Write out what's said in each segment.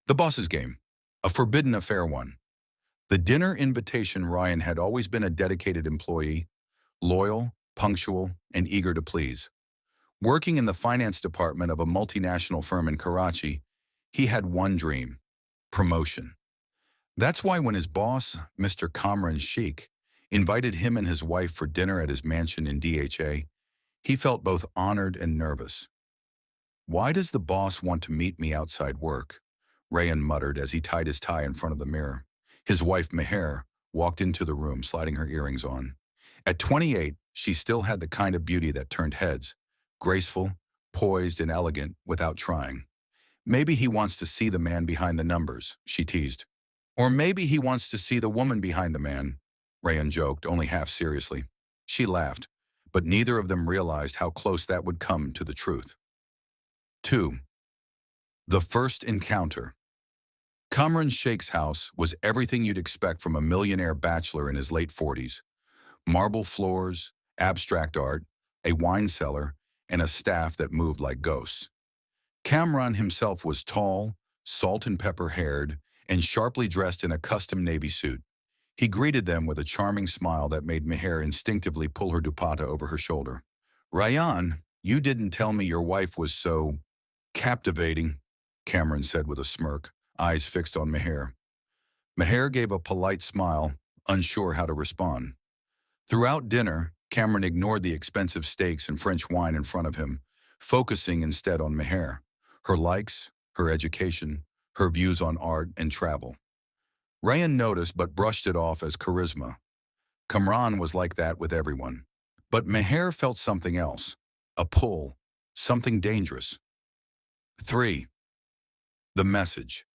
The boss's game, a forbidden affair one. The dinner invitation. Ryan had always been a dedicated employee, loyal, punctual, and eager to please. Working in the finance department of a multinational firm in Karachi, he had one dream: promotion. That's why when his boss, Mr. Kamran Sheikh, invited him and his wife for dinner at his mansion in DHA, he felt both honored and nervous. "Why does the boss want to meet me outside work?" Rayan muttered as he tied his tie in front of the mirror. His wife, Meher, walked into the room, sliding her earrings on. At 28, she still had the kind of beauty that turned heads, graceful, poised, and elegant without trying. "Maybe he wants to see the man behind the numbers," she teased. "Or maybe he wants to see the woman behind the man," Rayan joked, only half seriously. She laughed, but neither of them realized how close that would come to the truth. 2. The first encounter. Kamran Sheikh's house was everything you'd expect from a millionaire bachelor in his late 40s. Marble floors, abstract art, a wine cellar, and a staff that moved like ghosts. Kamran himself was tall, salt and pepper haired, and sharply dressed in a custom navy suit. He greeted them with a charming smile that made Meher instinctively pull her dupatta over her shoulder. "Rayan, you didn't tell me your wife was so captivating," Cameron said with a smirk, eyes fixed on Meher. Meher gave a polite smile, unsure how to respond. Throughout dinner, Cameron ignored the expensive steaks and French wine in front of him, focusing instead on Meher, her likes, her education, her views on art and travel. Rayan noticed but brushed it off as charisma. Kamran was like that with everyone. But Meher felt something else, a pull, something dangerous. 3. The message.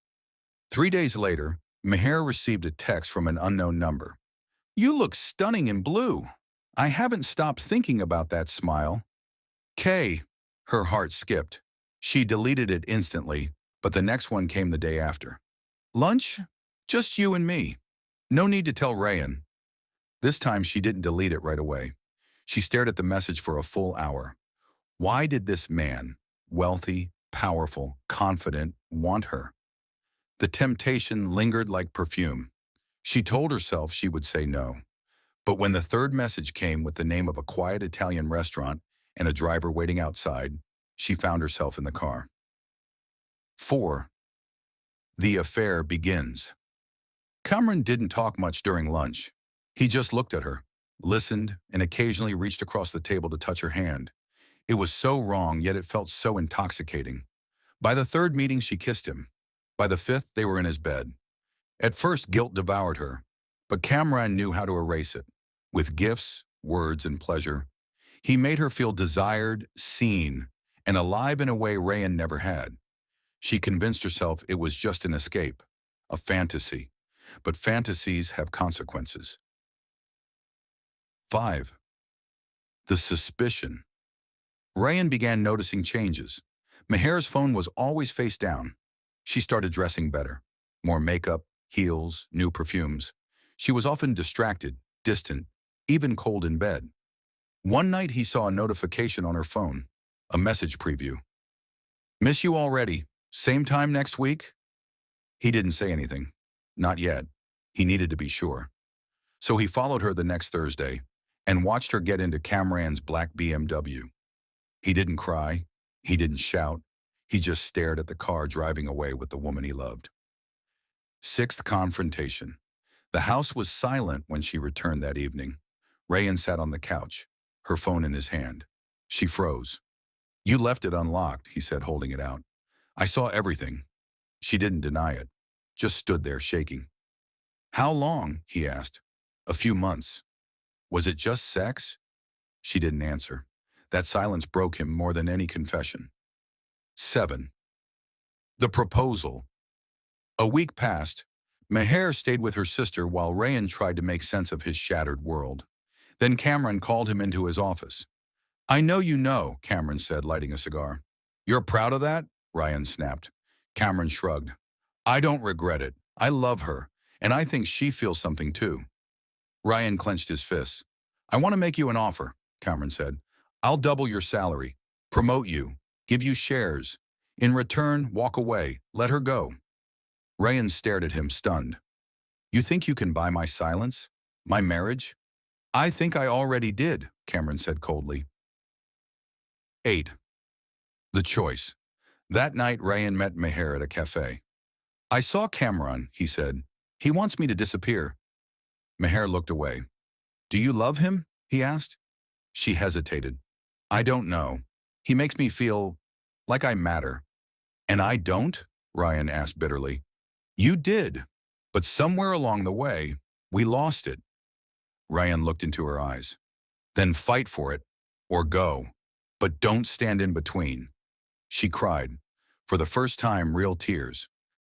3 days later, Meher received a text from an unknown number. "You look stunning in blue. I haven't stopped thinking about that smile." Kay, her heart skipped. She deleted it instantly, but the next one came the day after. "Lunch? Just you and me. No need to tell Rayan." This time she didn't delete it right away. She stared at the message for a full hour. Why did this man, wealthy, powerful, confident, want her? The temptation lingered like perfume. She told herself she would say no. But when the third message came with the name of a quiet Italian restaurant and a driver waiting outside, she found herself in the car. 4. The affair begins. Kamran didn't talk much during lunch. He just looked at her, listened, and occasionally reached across the table to touch her hand. It was so wrong, yet it felt so intoxicating. By the third meeting, she kissed him. By the fifth, they were in his bed. At first, guilt devoured her, but Kamran knew how to erase it. With gifts, words, and pleasure, he made her feel desired, seen, and alive in a way Rayan never had. She convinced herself it was just an escape, a fantasy. But fantasies have consequences. 5. The suspicion. Rayan began noticing changes. Meher's phone was always face down. She started dressing better. More makeup, heels, new perfumes. She was often distracted, distant, even cold in bed. One night he saw a notification on her phone, a message preview. "Miss you already. Same time next week?" He didn't say anything. Not yet. He needed to be sure. So he followed her the next Thursday and watched her get into Kamran's black BMW. He didn't cry. He didn't shout. He just stared at the car driving away with the woman he loved. 6th confrontation. The house was silent when she returned that evening. Rayan sat on the couch, her phone in his hand. She froze. "You left it unlocked," he said, holding it out. "I saw everything." She didn't deny it, just stood there shaking. "How long?" he asked. "A few months." "Was it just sex?" She didn't answer. That silence broke him more than any confession. 7. The proposal. A week passed. Meher stayed with her sister while Rayan tried to make sense of his shattered world. Then Kamran called him into his office. "I know you know," Kamran said, lighting a cigar. "You're proud of that?" Rayan snapped. Kamran shrugged. "I don't regret it. I love her, and I think she feels something too." Rayan clenched his fists. "I want to make you an offer," Kamran said. "I'll double your salary, promote you, give you shares. In return, walk away, let her go." Rayan stared at him, stunned. You think you can buy my silence? My marriage? I think I already did, Cameron said coldly. 8. The choice. That night, Rayan met Meher at a cafe. I saw Cameron, he said. He wants me to disappear. Meher looked away. Do you love him? He asked. She hesitated. I don't know. He makes me feel like I matter. And I don't? Rayan asked bitterly. You did, but somewhere along the way, we lost it. Rayan looked into her eyes. Then fight for it, or go. But don't stand in between. She cried, for the first time real tears.